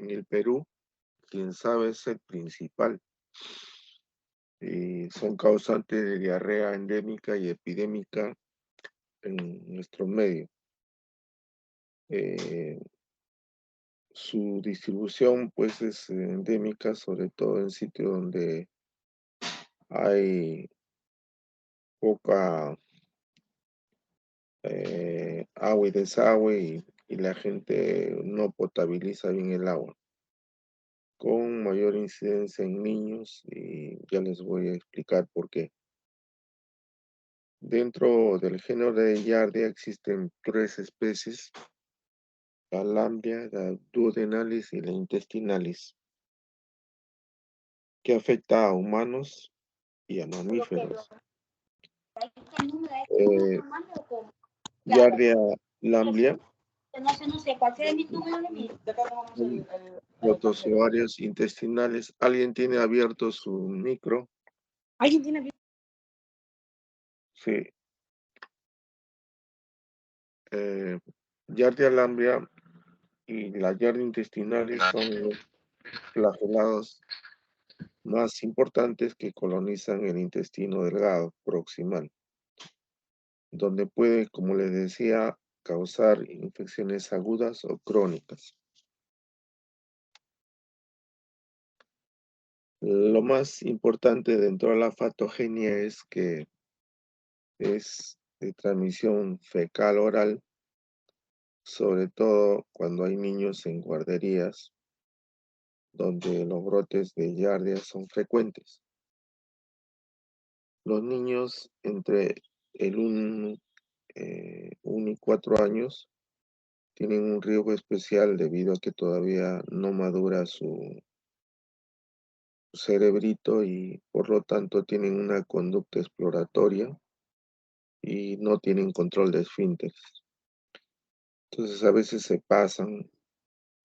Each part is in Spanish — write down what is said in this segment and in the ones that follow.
En el Perú, quién sabe es el principal y son causantes de diarrea endémica y epidémica en nuestro medio. Eh, Su distribución pues es endémica, sobre todo en sitios donde hay poca agua y desagüe y la gente no potabiliza bien el agua, con mayor incidencia en niños y ya les voy a explicar por qué. Dentro del género de Giardia existen tres especies: la lamblia, la duodenalis y la intestinalis, que afecta a humanos y a mamíferos. Eh, Giardia lamblia, protozoarios intestinales. ¿Alguien tiene abierto su micro? ¿Alguien tiene? Sí. Giardia lamblia y la Giardia intestinalis son los flagelados más importantes que colonizan el intestino delgado proximal, donde puede, como les decía, causar infecciones agudas o crónicas. Lo más importante dentro de la patogenia es que es de transmisión fecal oral, sobre todo cuando hay niños en guarderías, donde los brotes de giardia son frecuentes. Los niños entre el 1 y 4 años tienen un riesgo especial debido a que todavía no madura su cerebrito y por lo tanto tienen una conducta exploratoria y no tienen control de esfínteres. Entonces a veces se pasan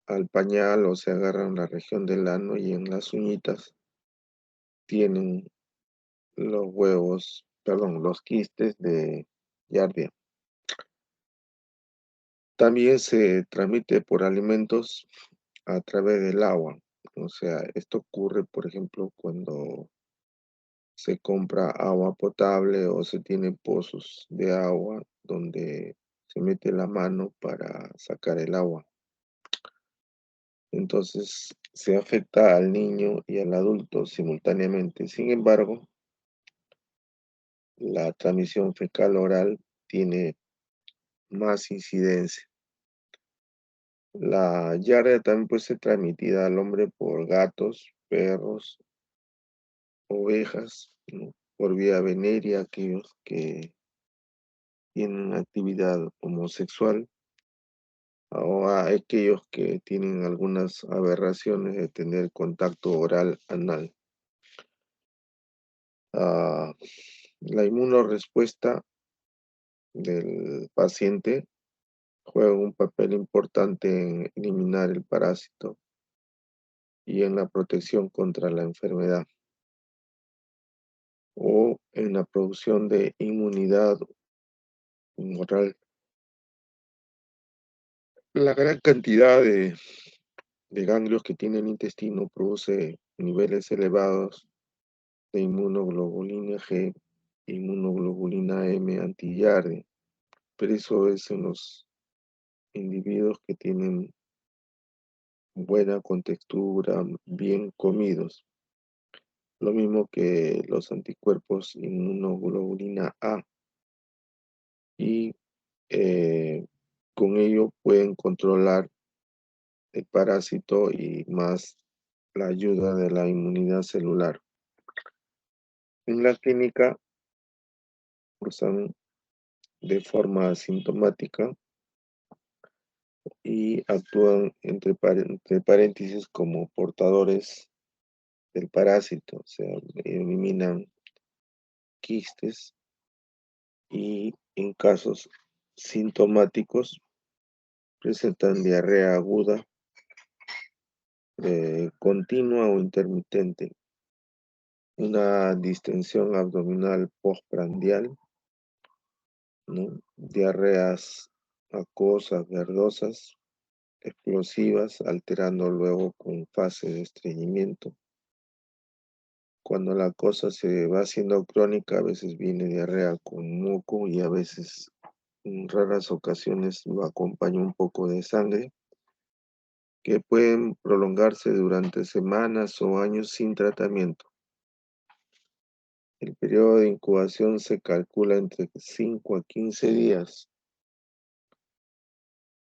al pañal o se agarran la región del ano y en las uñitas tienen los huevos, perdón, los quistes de giardia. También se transmite por alimentos a través del agua. O sea, esto ocurre, por ejemplo, cuando se compra agua potable o se tiene pozos de agua donde se mete la mano para sacar el agua. Entonces, se afecta al niño y al adulto simultáneamente. Sin embargo, la transmisión fecal oral tiene más incidencia. La giardia también puede ser transmitida al hombre por gatos, perros, ovejas, ¿no? Por vía venérea, aquellos que tienen actividad homosexual, o a aquellos que tienen algunas aberraciones de tener contacto oral anal. Ah, la inmunorespuesta del paciente juega un papel importante en eliminar el parásito y en la protección contra la enfermedad o en la producción de inmunidad humoral. La gran cantidad de ganglios que tiene el intestino produce niveles elevados de inmunoglobulina G, inmunoglobulina M antigiardia, pero eso es en los individuos que tienen buena contextura, bien comidos. Lo mismo que los anticuerpos inmunoglobulina A y con ello pueden controlar el parásito y más la ayuda de la inmunidad celular. En la clínica cursan de forma asintomática y actúan entre paréntesis como portadores del parásito, o sea, eliminan quistes y en casos sintomáticos presentan diarrea aguda, continua o intermitente, una distensión abdominal postprandial, ¿no? Diarreas acuosas, verdosas, explosivas, alterando luego con fase de estreñimiento. Cuando la cosa se va haciendo crónica, a veces viene diarrea con moco y a veces, en raras ocasiones, lo acompaña un poco de sangre, que pueden prolongarse durante semanas o años sin tratamiento. El periodo de incubación se calcula entre 5 a 15 días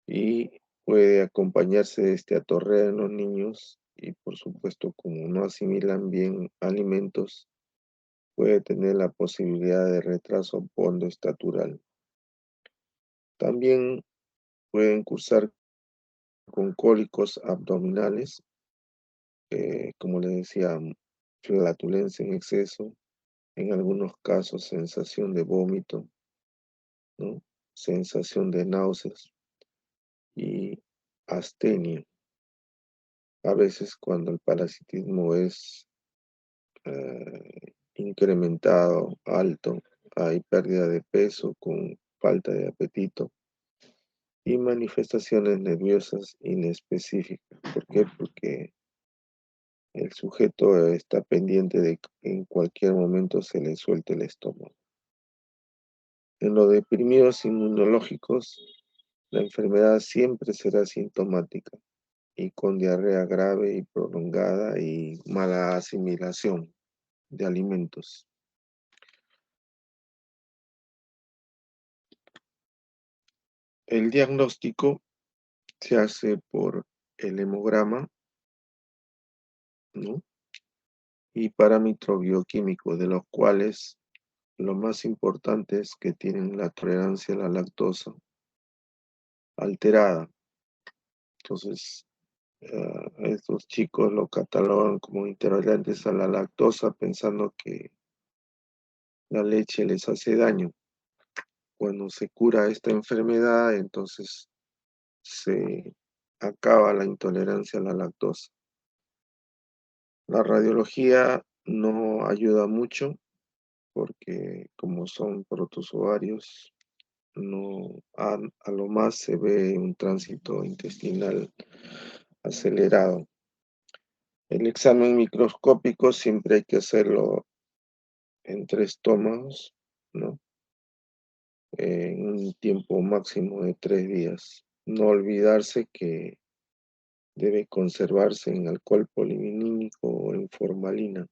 y puede acompañarse de esteatorrea en los niños y, por supuesto, como no asimilan bien alimentos, puede tener la posibilidad de retraso pondoestatural. También pueden cursar con cólicos abdominales, como les decía, flatulencia en exceso, en algunos casos sensación de vómito, ¿no? Sensación de náuseas y astenia. A veces cuando el parasitismo es incrementado, alto, hay pérdida de peso con falta de apetito y manifestaciones nerviosas inespecíficas. ¿Por qué? Porque el sujeto está pendiente de que en cualquier momento se le suelte el estómago. En los deprimidos inmunológicos, la enfermedad siempre será sintomática y con diarrea grave y prolongada y mala asimilación de alimentos. El diagnóstico se hace por el hemograma, ¿no? Y parámetro bioquímico, de los cuales lo más importante es que tienen la tolerancia a la lactosa alterada. Entonces, estos chicos lo catalogan como intolerantes a la lactosa pensando que la leche les hace daño. Cuando se cura esta enfermedad, entonces se acaba la intolerancia a la lactosa. La radiología no ayuda mucho porque como son protozoarios, no, a lo más se ve un tránsito intestinal acelerado. El examen microscópico siempre hay que hacerlo en 3 tomas, ¿no? En un tiempo máximo de 3 días. No olvidarse que debe conservarse en alcohol polivinílico o en formalina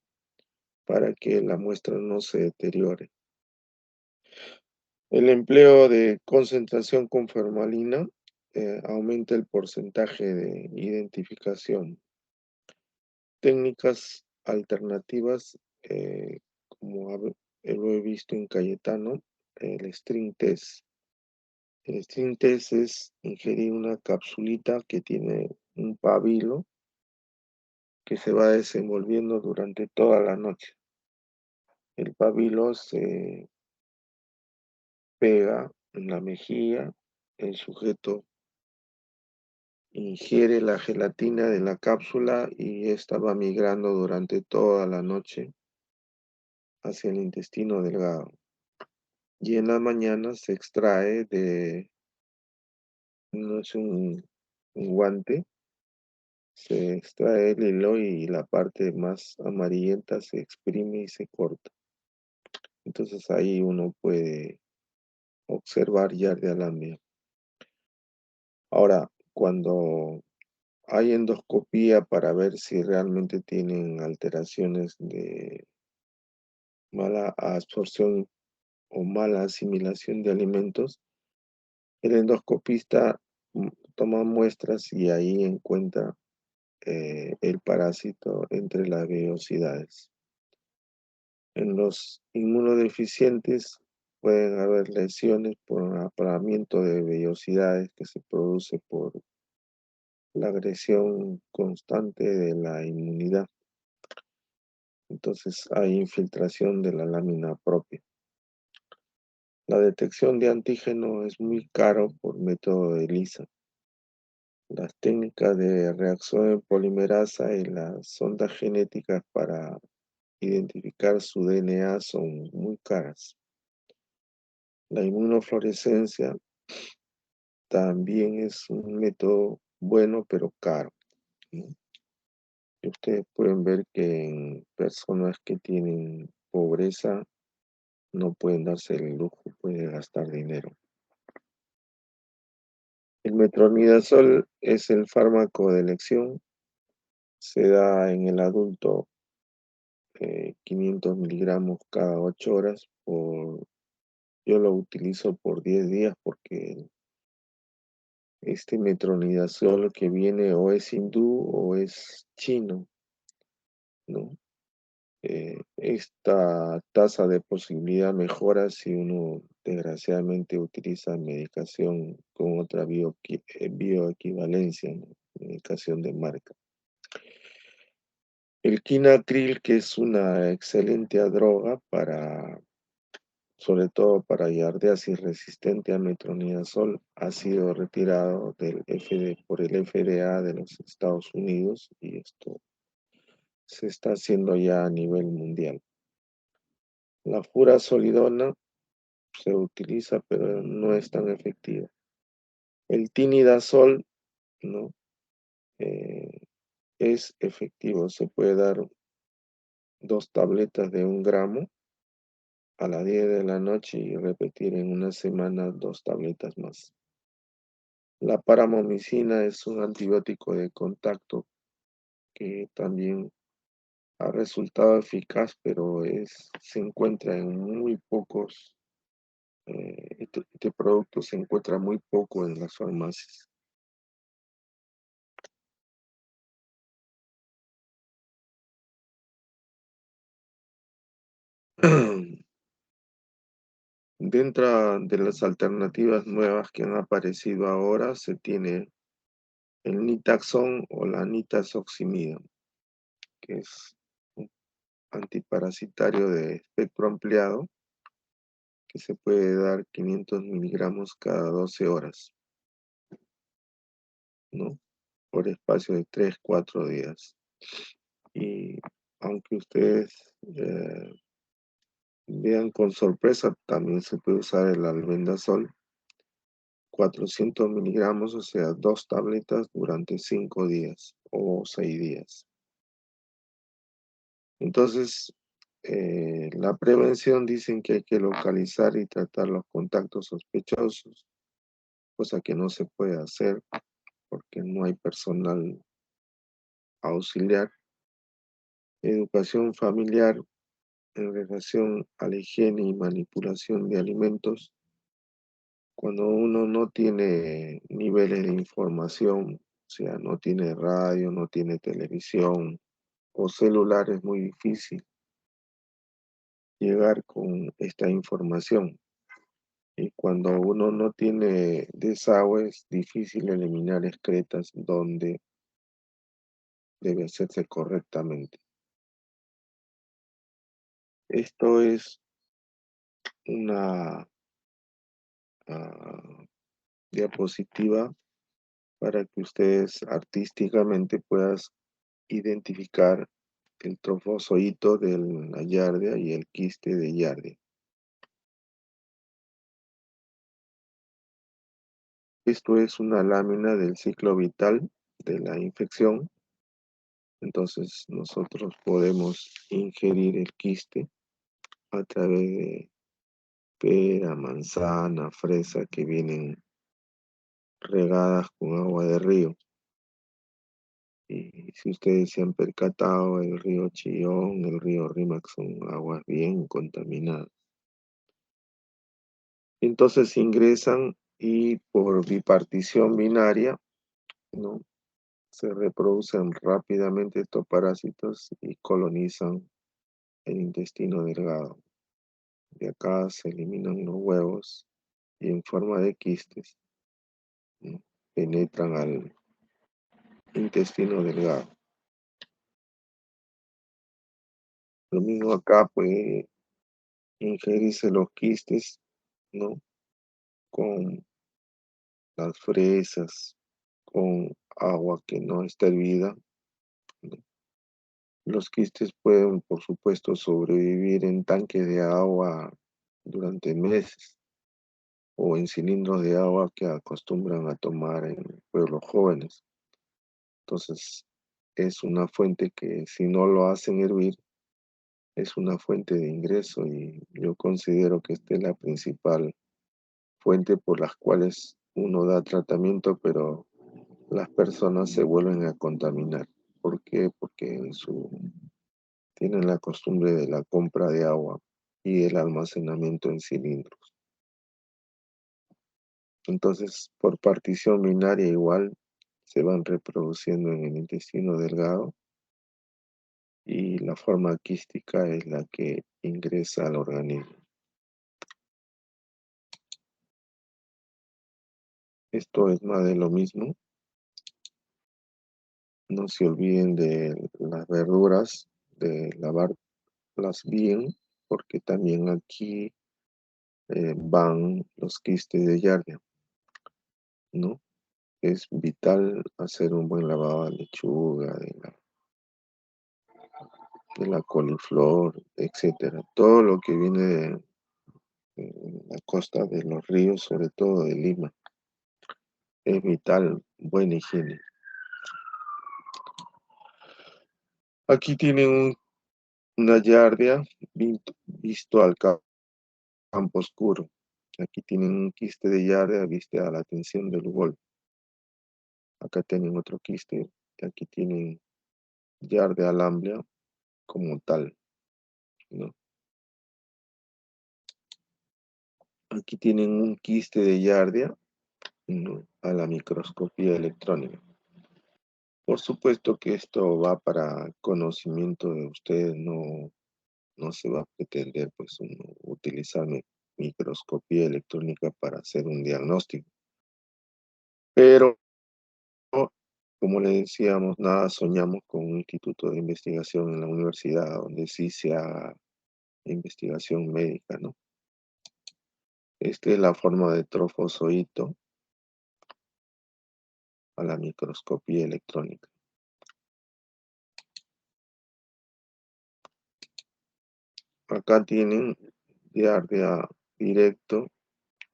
para que la muestra no se deteriore. El empleo de concentración con formalina aumenta el porcentaje de identificación. Técnicas alternativas, como lo he visto en Cayetano, el string test. El string test es ingerir una capsulita que tiene un pabilo que se va desenvolviendo durante toda la noche. El pabilo se pega en la mejilla, el sujeto ingiere la gelatina de la cápsula y esta va migrando durante toda la noche hacia el intestino delgado. Y en la mañana se extrae no es un guante, se extrae el hilo y la parte más amarillenta se exprime y se corta. Entonces ahí uno puede observar yardia. Ahora, cuando hay endoscopía para ver si realmente tienen alteraciones de mala absorción o mala asimilación de alimentos, el endoscopista toma muestras y ahí encuentra el parásito entre las vellosidades. En los inmunodeficientes pueden haber lesiones por un aplanamiento de vellosidades que se produce por la agresión constante de la inmunidad. Entonces hay infiltración de la lámina propia. La detección de antígeno es muy caro por método de ELISA. Las técnicas de reacción en polimerasa y las sondas genéticas para identificar su DNA son muy caras. La inmunofluorescencia también es un método bueno, pero caro, ¿no? Y ustedes pueden ver que en personas que tienen pobreza no pueden darse el lujo, pues, de gastar dinero. El metronidazol es el fármaco de elección, se da en el adulto 500 miligramos cada 8 horas. Yo lo utilizo por 10 días porque este metronidazol que viene o es hindú o es chino, ¿no? Esta tasa de posibilidad mejora si uno desgraciadamente utiliza medicación con otra bioequivalencia, ¿no? Medicación de marca. El Quinatril, que es una excelente droga sobre todo para giardiasis resistente a metronidazol, ha sido retirado por el FDA de los Estados Unidos y esto se está haciendo ya a nivel mundial. La furazolidona se utiliza, pero no es tan efectiva. El tinidazol, ¿no? Eh, es efectivo, se puede dar 2 tabletas de 1 gramo a las 10 de la noche y repetir en una semana 2 tabletas más. La paramomicina es un antibiótico de contacto que también ha resultado eficaz, pero se encuentra en muy pocos, este producto se encuentra muy poco en las farmacias. Dentro de las alternativas nuevas que han aparecido ahora, se tiene el Nitaxón o la nitazoximida, que es un antiparasitario de espectro ampliado, que se puede dar 500 miligramos cada 12 horas, ¿no? Por espacio de 3, 4 días. Y aunque ustedes vean con sorpresa, también se puede usar el albendazol, 400 miligramos, o sea, 2 tabletas durante 5 días o 6 días. Entonces, la prevención dicen que hay que localizar y tratar los contactos sospechosos, cosa que no se puede hacer porque no hay personal auxiliar. Educación familiar en relación a la higiene y manipulación de alimentos. Cuando uno no tiene niveles de información, o sea, no tiene radio, no tiene televisión o celular, es muy difícil llegar con esta información. Y cuando uno no tiene desagüe, es difícil eliminar excretas donde debe hacerse correctamente. Esto es una ah, diapositiva para que ustedes artísticamente puedan identificar el trofozoito de la giardia y el quiste de giardia. Esto es una lámina del ciclo vital de la infección. Entonces nosotros podemos ingerir el quiste a través de pera, manzana, fresa que vienen regadas con agua de río. Y si ustedes se han percatado, el río Chillón, el río Rímac son aguas bien contaminadas. Entonces ingresan y por bipartición binaria, ¿no? Se reproducen rápidamente estos parásitos y colonizan el intestino delgado. De acá se eliminan los huevos y en forma de quistes, ¿no? Penetran al intestino delgado. Lo mismo acá puede ingerirse los quistes, ¿no? Con las fresas, con agua que no está hervida, ¿no? Los quistes pueden, por supuesto, sobrevivir en tanques de agua durante meses o en cilindros de agua que acostumbran a tomar en pueblos jóvenes. Entonces, es una fuente que si no lo hacen hervir, es una fuente de ingreso y yo considero que esta es la principal fuente por las cuales uno da tratamiento, pero las personas se vuelven a contaminar. ¿Por qué? Porque tienen la costumbre de la compra de agua y el almacenamiento en cilindros. Entonces, por partición binaria igual se van reproduciendo en el intestino delgado y la forma quística es la que ingresa al organismo. Esto es más de lo mismo. No se olviden de las verduras, de lavarlas bien, porque también aquí van los quistes de Giardia, ¿no? Es vital hacer un buen lavado de lechuga, de la coliflor, etcétera. Todo lo que viene de la costa de los ríos, sobre todo de Lima, es vital, buena higiene. Aquí tienen una yardia visto al campo oscuro. Aquí tienen un quiste de yardia viste a la atención del gol. Acá tienen otro quiste. Y aquí tienen yardia alamblia como tal, ¿no? Aquí tienen un quiste de yardia, ¿no? A la microscopía electrónica. Por supuesto que esto va para conocimiento de ustedes, no se va a pretender pues uno utilizar microscopía electrónica para hacer un diagnóstico. Pero, como le decíamos, nada soñamos con un instituto de investigación en la universidad donde sí se haga investigación médica, ¿no? Esta es la forma de trofozoito a la microscopía electrónica. Acá tienen diarrea directo,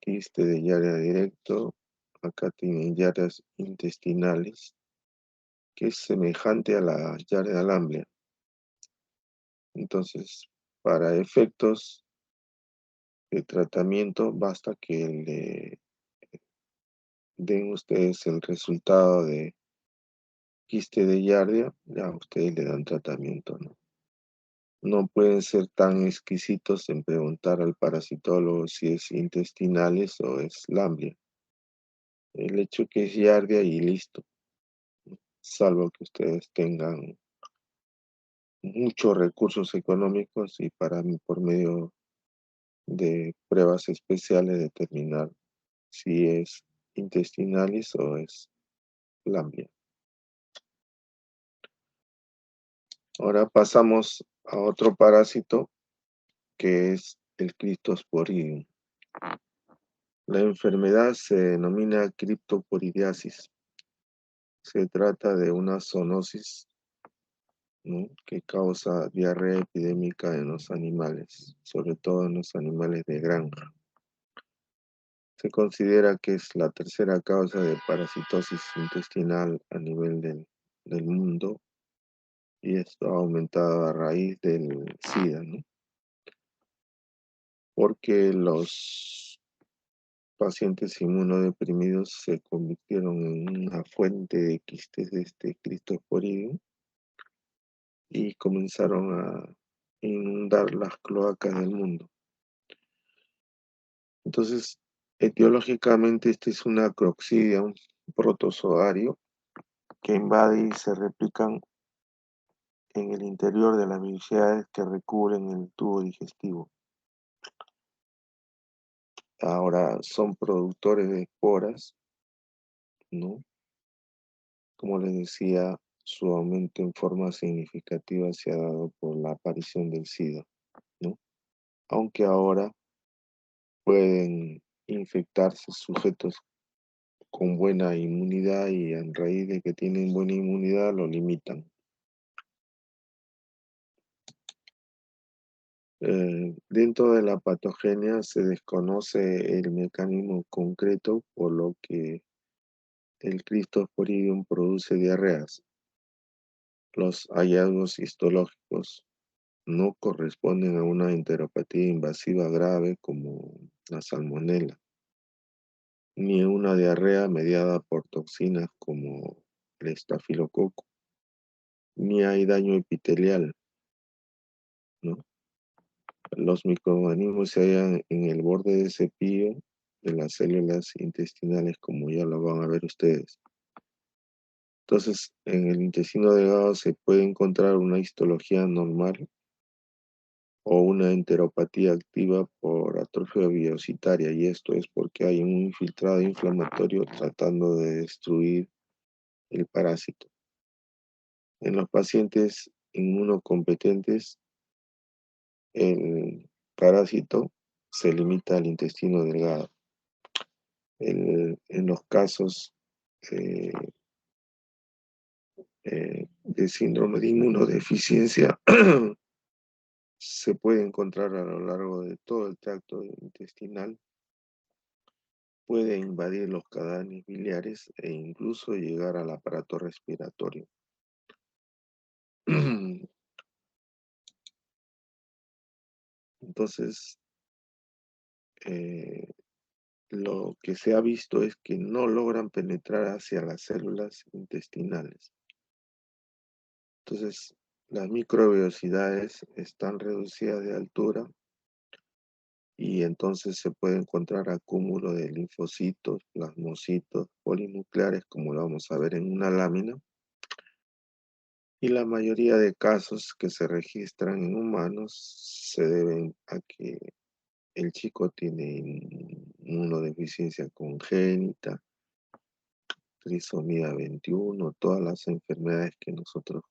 quiste de diarrea directo. Acá tienen diarreas intestinales, que es semejante a la diarrea alamblia. Entonces, para efectos de tratamiento, basta que le den ustedes el resultado de quiste de Giardia, ya ustedes le dan tratamiento, ¿no? No pueden ser tan exquisitos en preguntar al parasitólogo si es intestinales o es lamblia. El hecho que es Giardia y listo, salvo que ustedes tengan muchos recursos económicos y para mí por medio de pruebas especiales determinar si es intestinalis o es lamblia. Ahora pasamos a otro parásito que es el Cryptosporidium. La enfermedad se denomina criptoporidiasis. Se trata de una zoonosis, ¿no? Que causa diarrea epidémica en los animales, sobre todo en los animales de granja. Se considera que es la tercera causa de parasitosis intestinal a nivel del mundo y esto ha aumentado a raíz del SIDA, ¿no? Porque los pacientes inmunodeprimidos se convirtieron en una fuente de quistes de este Cryptosporidium y comenzaron a inundar las cloacas del mundo. Entonces, etiológicamente, este es una Coccidium protozoario que invade y se replican en el interior de las villosidades que recubren el tubo digestivo. Ahora son productores de esporas, ¿no? Como les decía, su aumento en forma significativa se ha dado por la aparición del SIDA, ¿no? Aunque ahora pueden infectarse sujetos con buena inmunidad y a raíz de que tienen buena inmunidad lo limitan. Dentro de la patogenia se desconoce el mecanismo concreto por lo que el Cryptosporidium produce diarreas. Los hallazgos histológicos no corresponden a una enteropatía invasiva grave como la salmonela, ni a una diarrea mediada por toxinas como el estafilococo, ni hay daño epitelial, ¿no? Los microorganismos se hallan en el borde de cepillo de las células intestinales, como ya lo van a ver ustedes. Entonces, en el intestino delgado se puede encontrar una histología normal o una enteropatía activa por atrofia biocitaria, y esto es porque hay un infiltrado inflamatorio tratando de destruir el parásito. En los pacientes inmunocompetentes, el parásito se limita al intestino delgado. En los casos eh, de síndrome de inmunodeficiencia, se puede encontrar a lo largo de todo el tracto intestinal, puede invadir los canales biliares e incluso llegar al aparato respiratorio. Entonces, eh, lo que se ha visto es que no logran penetrar hacia las células intestinales. Entonces, las microbiosidades están reducidas de altura y entonces se puede encontrar acúmulo de linfocitos, plasmocitos, polinucleares, como lo vamos a ver en una lámina. Y la mayoría de casos que se registran en humanos se deben a que el chico tiene inmunodeficiencia congénita, trisomía 21, todas las enfermedades que nosotros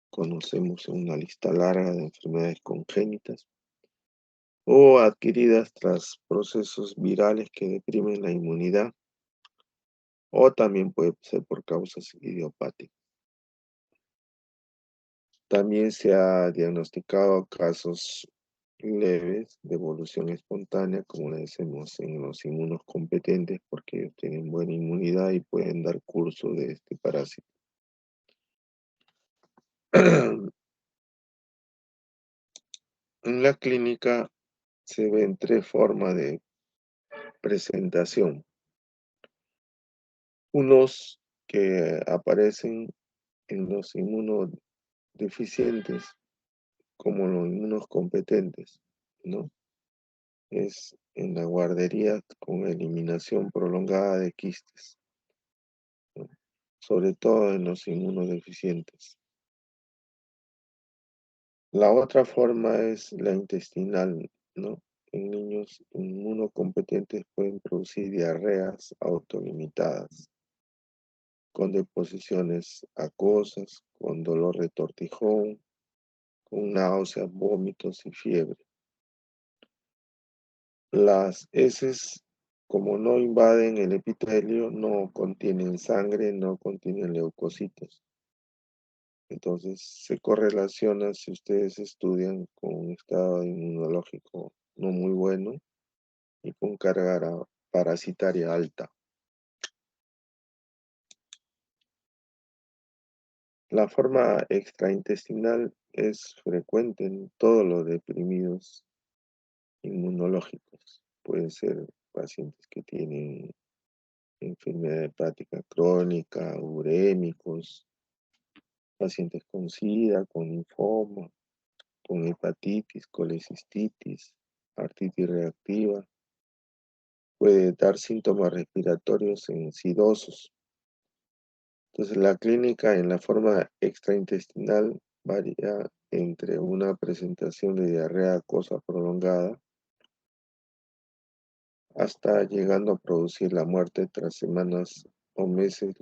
conocemos en una lista larga de enfermedades congénitas o adquiridas tras procesos virales que deprimen la inmunidad, o también puede ser por causas idiopáticas. También se ha diagnosticado casos leves de evolución espontánea, como le decimos, en los inmunos competentes, porque ellos tienen buena inmunidad y pueden dar curso de este parásito. En la clínica se ven tres formas de presentación. Unos que aparecen en los inmunodeficientes como los inmunos competentes, ¿no? Es en la guardería con eliminación prolongada de quistes, ¿no? Sobre todo en los inmunodeficientes. La otra forma es la intestinal, ¿no? En niños inmunocompetentes pueden producir diarreas autolimitadas, con deposiciones acuosas, con dolor de tortijón, con náuseas, vómitos y fiebre. Las heces, como no invaden el epitelio, no contienen sangre, no contienen leucocitos. Entonces se correlaciona, si ustedes estudian, con un estado inmunológico no muy bueno y con carga parasitaria alta. La forma extraintestinal es frecuente en todos los deprimidos inmunológicos. Pueden ser pacientes que tienen enfermedad hepática crónica, urémicos, pacientes con SIDA, con linfoma, con hepatitis, colecistitis, artritis reactiva. Puede dar síntomas respiratorios en sidosos. Entonces, la clínica en la forma extraintestinal varía entre una presentación de diarrea acuosa prolongada hasta llegando a producir la muerte tras semanas o meses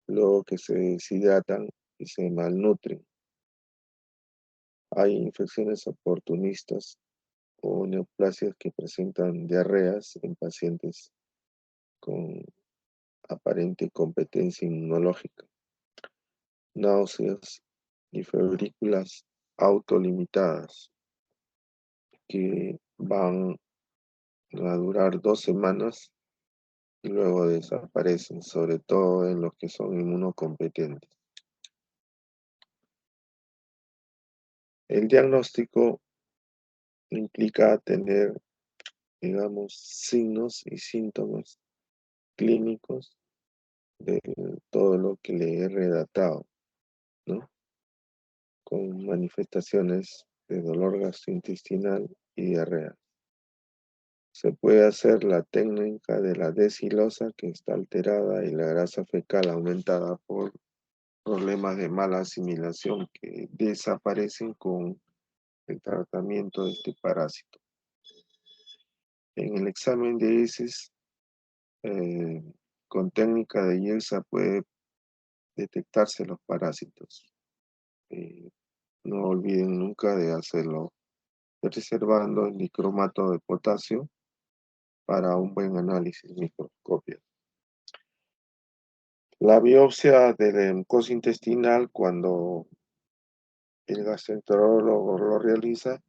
luego que se deshidratan y se malnutren. Hay infecciones oportunistas o neoplasias que presentan diarreas en pacientes con aparente competencia inmunológica, náuseas y febrículas autolimitadas que van a durar 2 semanas y luego desaparecen, sobre todo en los que son inmunocompetentes. El diagnóstico implica tener, digamos, signos y síntomas clínicos de todo lo que le he relatado, ¿no? Con manifestaciones de dolor gastrointestinal y diarrea. Se puede hacer la técnica de la deshilosa, que está alterada, y la grasa fecal aumentada por problemas de mala asimilación que desaparecen con el tratamiento de este parásito. En el examen de heces, eh, con técnica de IELSA puede detectarse los parásitos. Eh, no olviden nunca de hacerlo reservando el dicromato de potasio para un buen análisis microscópico. La biopsia de la mucosa intestinal, cuando el gastroenterólogo lo realiza,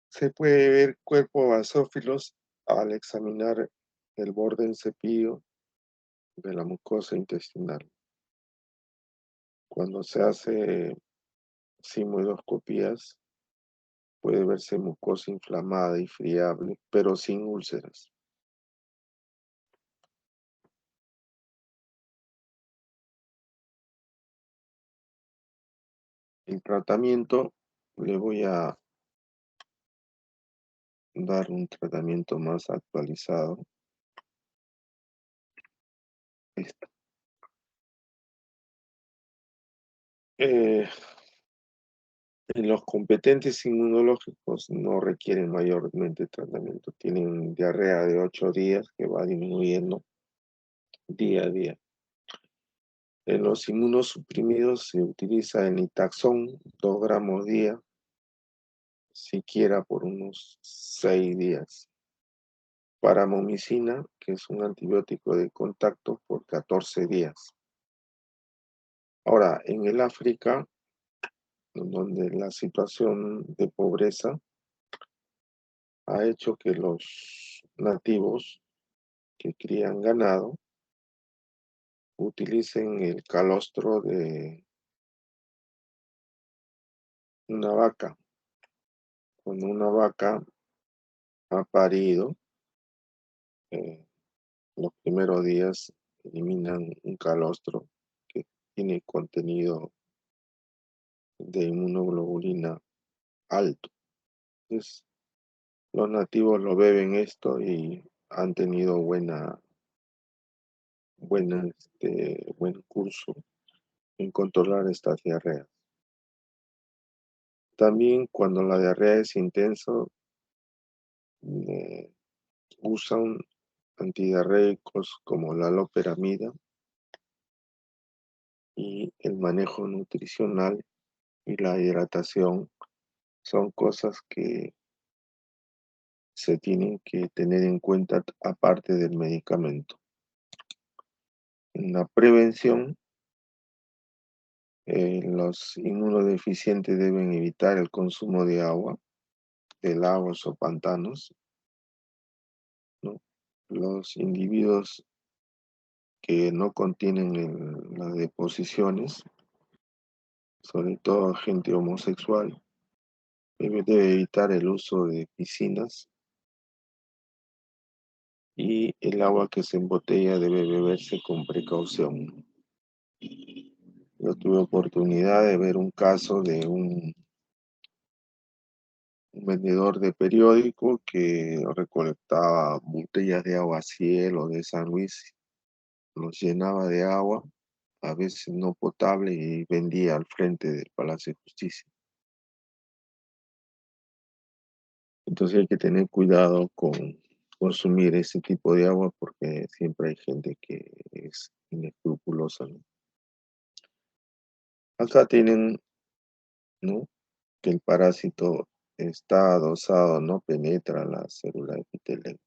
se puede ver cuerpos basófilos al examinar el borde del cepillo de la mucosa intestinal. Cuando se hace sigmoidoscopías, puede verse mucosa inflamada y friable, pero sin úlceras. El tratamiento, le voy a dar un tratamiento más actualizado. Este, eh, los competentes inmunológicos no requieren mayormente tratamiento. Tienen diarrea de 8 días que va disminuyendo día a día. En los inmunosuprimidos se utiliza el nitaxón, 2 gramos día, siquiera por unos 6 días. Paramomicina, que es un antibiótico de contacto, por 14 días. Ahora, en el África, donde la situación de pobreza ha hecho que los nativos que crían ganado utilicen el calostro de una vaca. Cuando una vaca ha parido, eh, los primeros días eliminan un calostro que tiene contenido de inmunoglobulina alto. Entonces, los nativos lo beben esto y han tenido buen curso en controlar estas diarreas. También cuando la diarrea es intensa, eh, usan antidiarreicos como la loperamida, y el manejo nutricional y la hidratación son cosas que se tienen que tener en cuenta aparte del medicamento. En la prevención, los inmunodeficientes deben evitar el consumo de agua, de lagos o pantanos, ¿no? Los individuos que no contienen las deposiciones, sobre todo gente homosexual, debe evitar el uso de piscinas, y el agua que se embotella debe beberse con precaución. Yo tuve oportunidad de ver un caso de un vendedor de periódico que recolectaba botellas de agua cielo de San Luis, los llenaba de agua, a veces no potable, y vendía al frente del Palacio de Justicia. Entonces hay que tener cuidado con consumir ese tipo de agua, porque siempre hay gente que es inescrupulosa, ¿no? Acá tienen, ¿no?, que el parásito está adosado, no penetra la célula epitelial.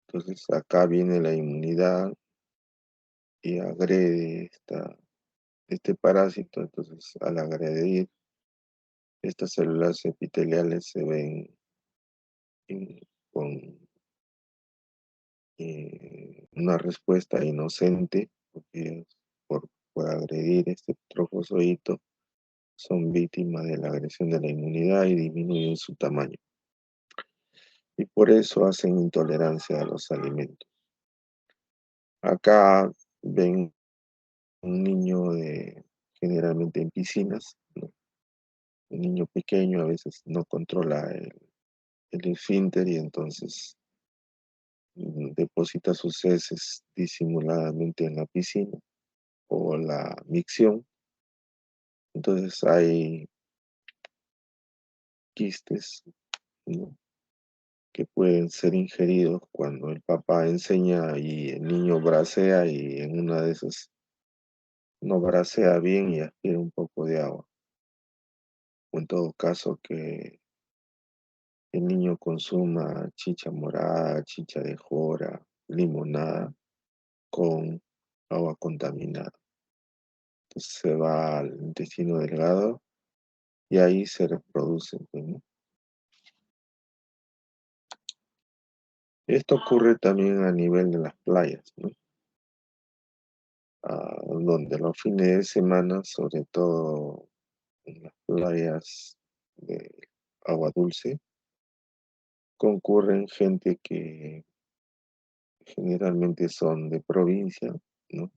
Entonces acá viene la inmunidad y agrede este parásito. Entonces, al agredir, estas células epiteliales se ven con una respuesta inocente, porque por agredir este trofozoito son víctimas de la agresión de la inmunidad y disminuyen su tamaño. Y por eso hacen intolerancia a los alimentos. Acá ven un niño generalmente en piscinas, ¿no? Un niño pequeño a veces no controla el esfínter y entonces deposita sus heces disimuladamente en la piscina o la micción. Entonces hay quistes, ¿no? Que pueden ser ingeridos cuando el papá enseña y el niño bracea y en una de esas no bracea bien y aspira un poco de agua. O en todo caso que el niño consuma chicha morada, chicha de jora, limonada con agua contaminada. Entonces se va al intestino delgado y ahí se reproducen, pues, ¿no? Esto ocurre también a nivel de las playas, ¿no? Donde los fines de semana, sobre todo en las playas de agua dulce, concurren gente que generalmente son de provincia, ¿no?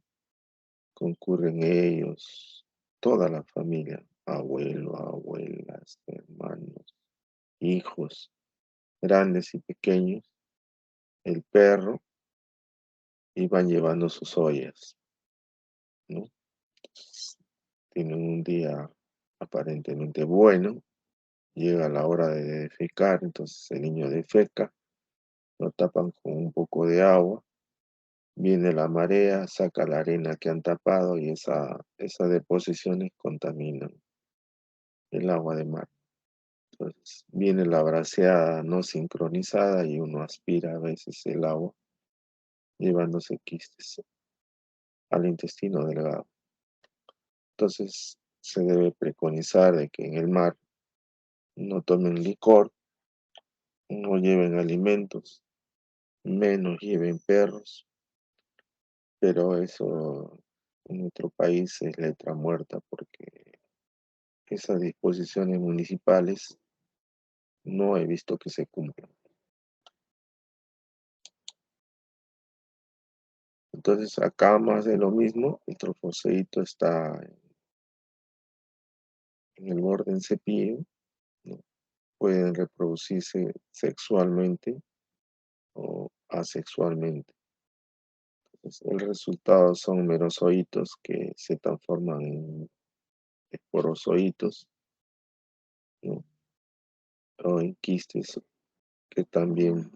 Concurren ellos, toda la familia, abuelo, abuelas, hermanos, hijos, grandes y pequeños, el perro, y van llevando sus ollas, ¿no? Entonces, tienen un día aparentemente bueno, llega la hora de defecar, entonces el niño defeca, lo tapan con un poco de agua, viene la marea, saca la arena que han tapado y esas deposiciones contaminan el agua de mar. Entonces viene la braseada no sincronizada y uno aspira a veces el agua llevándose quistes al intestino delgado. Entonces se debe preconizar de que en el mar no tomen licor, no lleven alimentos, menos lleven perros, pero eso en nuestro país es letra muerta porque esas disposiciones municipales no he visto que se cumplan. Entonces acá más de lo mismo, el trofoseíto está en el borde en cepillo, ¿no? Pueden reproducirse sexualmente o asexualmente. Pues, el resultado son merozoitos que se transforman en esporozoitos, ¿no? O en quistes que también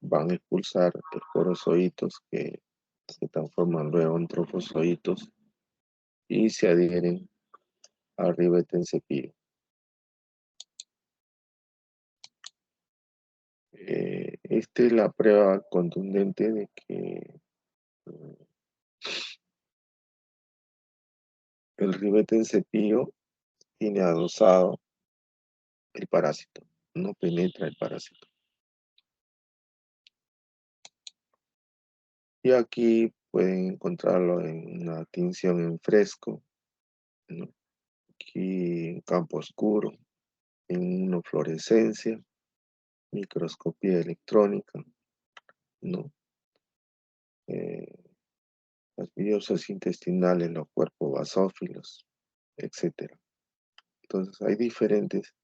van a expulsar esporozoitos que se transforman luego en trofozoitos y se adhieren al ribete en cepillo. Esta es la prueba contundente de que el ribete en cepillo tiene adosado el parásito, no penetra el parásito. Y aquí pueden encontrarlo en una tinción en fresco, ¿no? Aquí en campo oscuro, en inmunofluorescencia, microscopía electrónica, ¿no? Eh, las biopsias intestinales, los cuerpos basófilos, etcétera. Entonces hay diferentes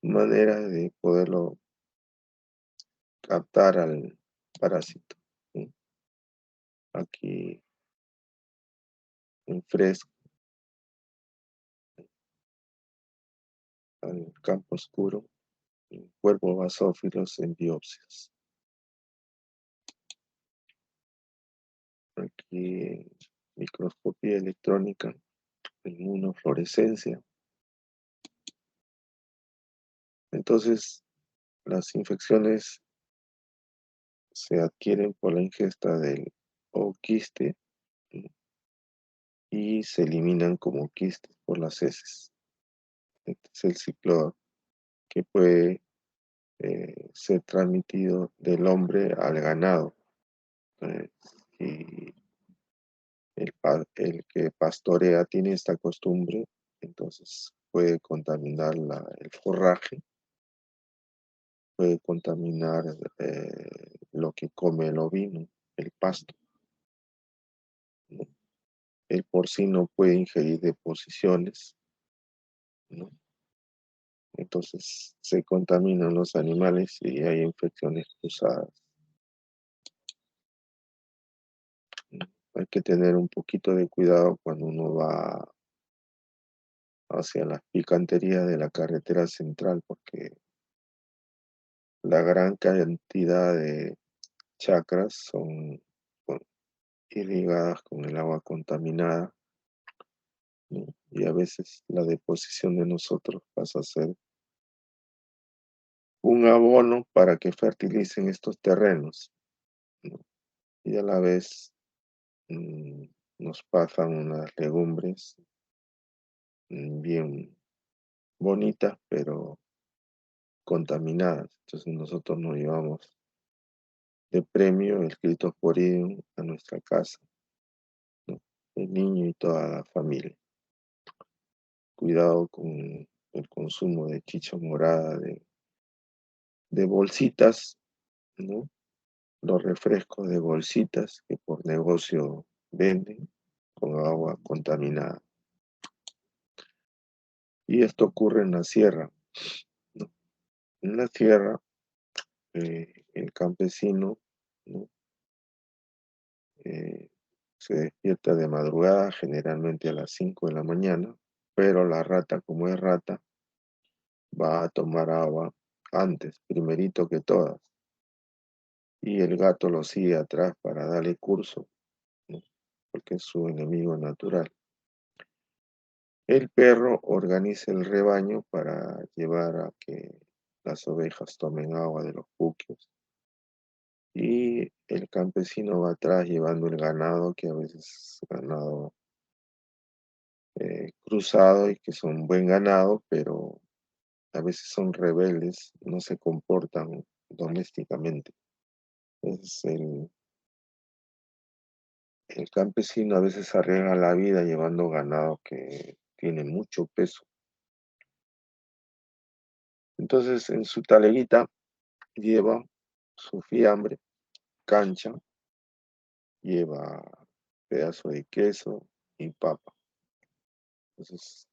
maneras de poderlo captar al parásito, ¿sí? Aquí en fresco, al campo oscuro, en cuerpos basófilos en biopsias. Aquí en microscopía electrónica, inmunofluorescencia. Entonces, las infecciones se adquieren por la ingesta del ooquiste, ¿no? Y se eliminan como quistes por las heces. Este es el ciclo que puede ser transmitido del hombre al ganado. eh, y el que pastorea tiene esta costumbre, entonces puede contaminar el forraje, puede contaminar lo que come el ovino, el pasto, ¿no? El porcino puede ingerir deposiciones, ¿no? Entonces se contaminan los animales y hay infecciones cruzadas, ¿no? Hay que tener un poquito de cuidado cuando uno va hacia las picanterías de la carretera central, porque la gran cantidad de chacras son con- irrigadas con el agua contaminada, ¿no? Y a veces la deposición de nosotros pasa a ser un abono para que fertilicen estos terrenos, ¿no? Y a la vez mm, nos pasan unas legumbres bien bonitas, pero contaminadas. Entonces nosotros nos llevamos de premio el Cryptosporidium a nuestra casa, ¿no? El niño y toda la familia. Cuidado con el consumo de chicha morada, de bolsitas, ¿no? Los refrescos de bolsitas que por negocio venden con agua contaminada. Y esto ocurre en la sierra, ¿no? En la sierra, el campesino, ¿no? Eh, se despierta de madrugada, generalmente a las 5 de la mañana, pero la rata, como es rata, va a tomar agua antes, primerito que todas, y el gato lo sigue atrás para darle curso, ¿no? Porque es su enemigo natural. El perro organiza el rebaño para llevar a que las ovejas tomen agua de los puquios y el campesino va atrás llevando el ganado, que a veces es ganado cruzado y que son buen ganado, pero a veces son rebeldes, no se comportan domésticamente. Es el campesino a veces arriesga la vida llevando ganado que tiene mucho peso. Entonces en su taleguita lleva su fiambre, cancha, lleva pedazo de queso y papa. Entonces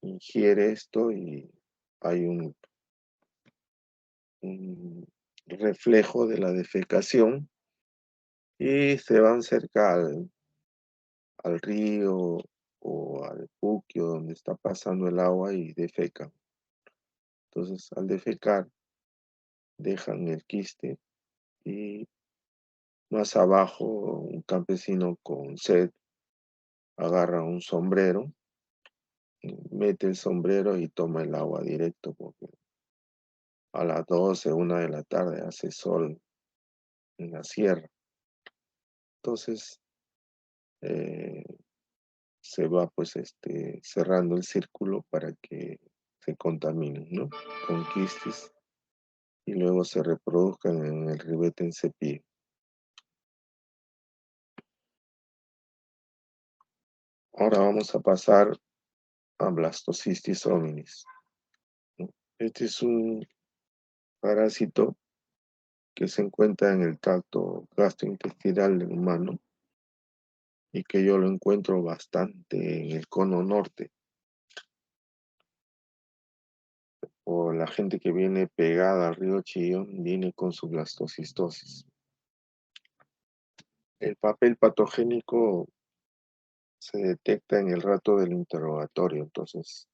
ingiere esto y hay un reflejo de la defecación y se van cerca al río o al puquio donde está pasando el agua y defecan. Entonces al defecar dejan el quiste y más abajo un campesino con sed agarra un sombrero, mete el sombrero y toma el agua directo porque a las 12, 1 de la tarde hace sol en la sierra. Entonces eh, se va pues cerrando el círculo para que se contaminen, ¿no? Con quistes y luego se reproduzcan en el ribete en cepillo. Ahora vamos a pasar a Blastocystis hominis, ¿no? Este es un parásito que se encuentra en el tracto gastrointestinal del humano y que yo lo encuentro bastante en el cono norte, o la gente que viene pegada al río Chillón viene con su blastocistosis. El papel patogénico se detecta en el rato del interrogatorio, entonces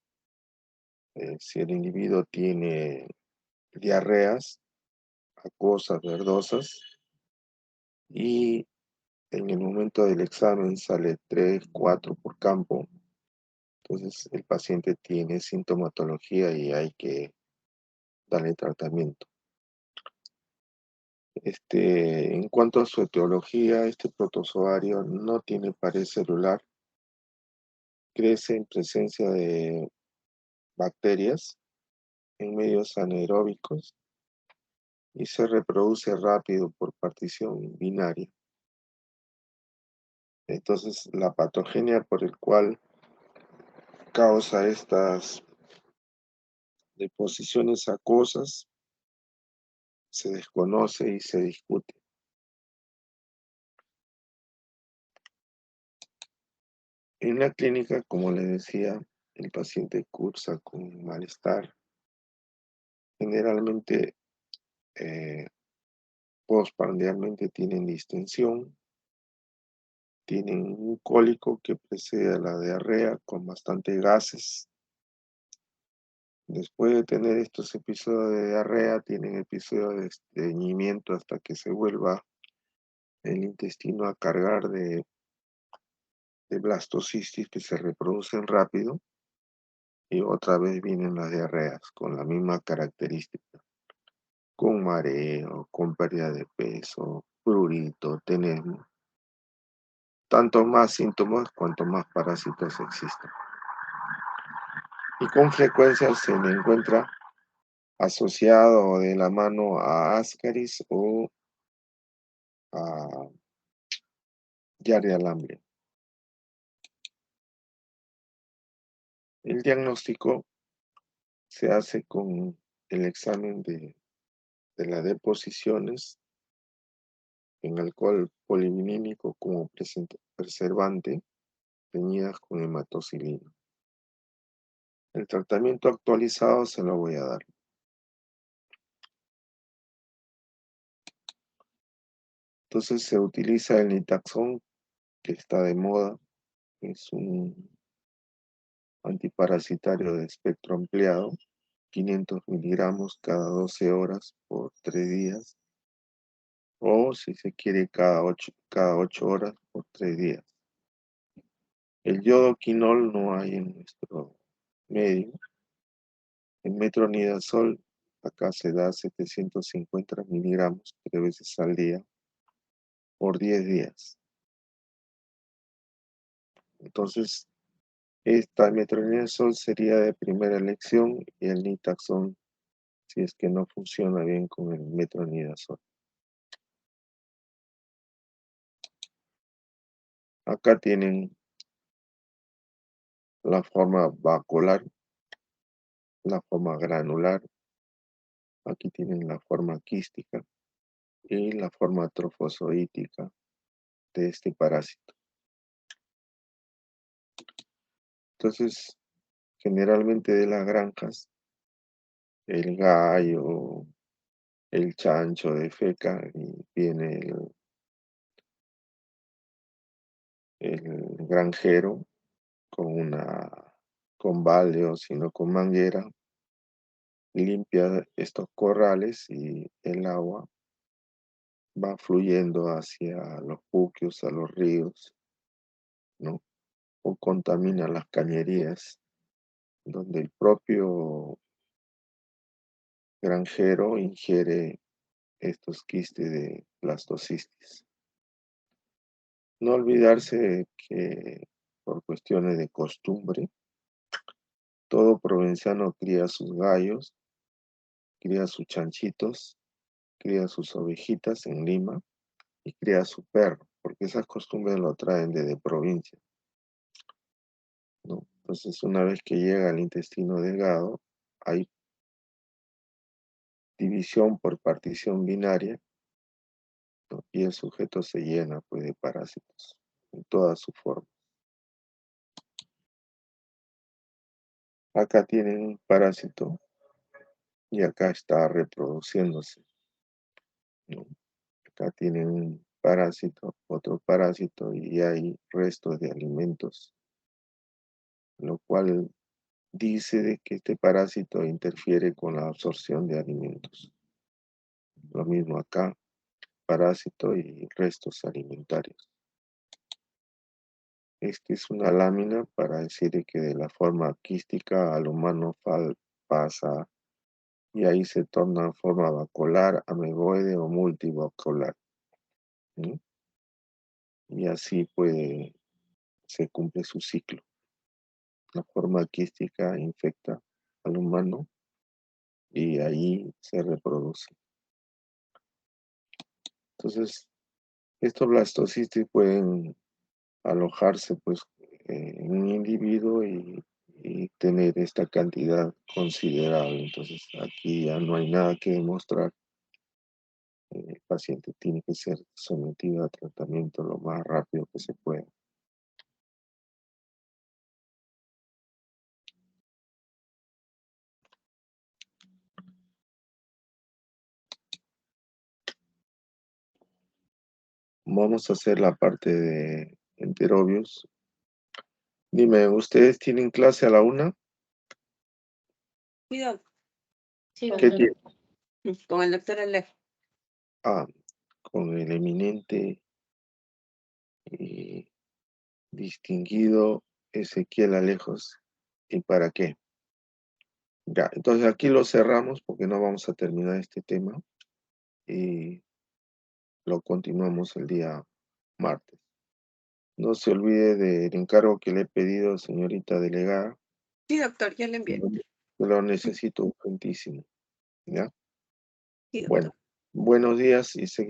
si el individuo tiene diarreas acuosas, verdosas, y en el momento del examen sale 3, 4 por campo, entonces el paciente tiene sintomatología y hay que darle tratamiento. En cuanto a su etiología, este protozoario no tiene pared celular, crece en presencia de bacterias en medios anaeróbicos y se reproduce rápido por partición binaria. Entonces, la patogenia por el cual causa estas deposiciones acuosas se desconoce y se discute. En la clínica, como le decía, el paciente cursa con malestar. Generalmente, postprandialmente tienen distensión, tienen un cólico que precede a la diarrea con bastante gases. Después de tener estos episodios de diarrea, tienen episodios de estreñimiento hasta que se vuelva el intestino a cargar de blastocistis que se reproducen rápido y otra vez vienen las diarreas con la misma característica, con mareo, con pérdida de peso, prurito, tenesmo. Tanto más síntomas cuanto más parásitos existan. Y con frecuencia se le encuentra asociado de la mano a Ascaris o a Giardia lamblia. El diagnóstico se hace con el examen de las deposiciones en alcohol polivinílico como preservante teñidas con hematocilina. El tratamiento actualizado se lo voy a dar. Entonces se utiliza el nitaxón, que está de moda, es un antiparasitario de espectro ampliado, 500 miligramos cada 12 horas por 3 días, o si se quiere cada 8 horas por 3 días. El yodoquinol no hay en nuestro medio. El metronidazol acá se da 750 miligramos 3 veces al día por 10 días. Entonces, esta metronidazol sería de primera elección y el nitaxón si es que no funciona bien con el metronidazol. Acá tienen la forma vascular, la forma granular, aquí tienen la forma quística y la forma trofozoítica de este parásito. Entonces, generalmente de las granjas, el gallo, el chancho de feca y viene el granjero con balde o sino con manguera, limpia estos corrales y el agua va fluyendo hacia los puquios, a los ríos, ¿no? O contamina las cañerías, donde el propio granjero ingiere estos quistes de blastocistis. No olvidarse que por cuestiones de costumbre, todo provinciano cría sus gallos, cría sus chanchitos, cría sus ovejitas en Lima y cría su perro, porque esas costumbres lo traen desde provincia, ¿no? Entonces, una vez que llega al intestino delgado, hay división por partición binaria, ¿no? Y el sujeto se llena pues, de parásitos en toda su forma. Acá tienen un parásito y acá está reproduciéndose, ¿no? Acá tienen un parásito, otro parásito y hay restos de alimentos, lo cual dice de que este parásito interfiere con la absorción de alimentos. Lo mismo acá, parásito y restos alimentarios. Esta es una lámina para decir que de la forma quística al humano pasa y ahí se torna en forma vacuolar, ameboide o multivacuolar, ¿no? Y así se cumple su ciclo. La forma quística infecta al humano y ahí se reproduce. Entonces, estos blastocistis pueden alojarse pues en un individuo y tener esta cantidad considerable. Entonces aquí ya no hay nada que demostrar. El paciente tiene que ser sometido a tratamiento lo más rápido que se pueda. Vamos a hacer la parte de enterobios. Dime, ¿ustedes tienen clase a la 1? Cuidado. Sí, ¿Qué doctor. tiene? Con el doctor Alejo. Con el eminente y distinguido Ezequiel Alejos. ¿Y para qué? Ya, entonces aquí lo cerramos porque no vamos a terminar este tema y lo continuamos el día martes. No se olvide del encargo que le he pedido, señorita delegada, Sí, doctor, ya le envié. que lo necesito urgentísimo. ¿Ya? Sí, doctor. Bueno, buenos días y seguimos.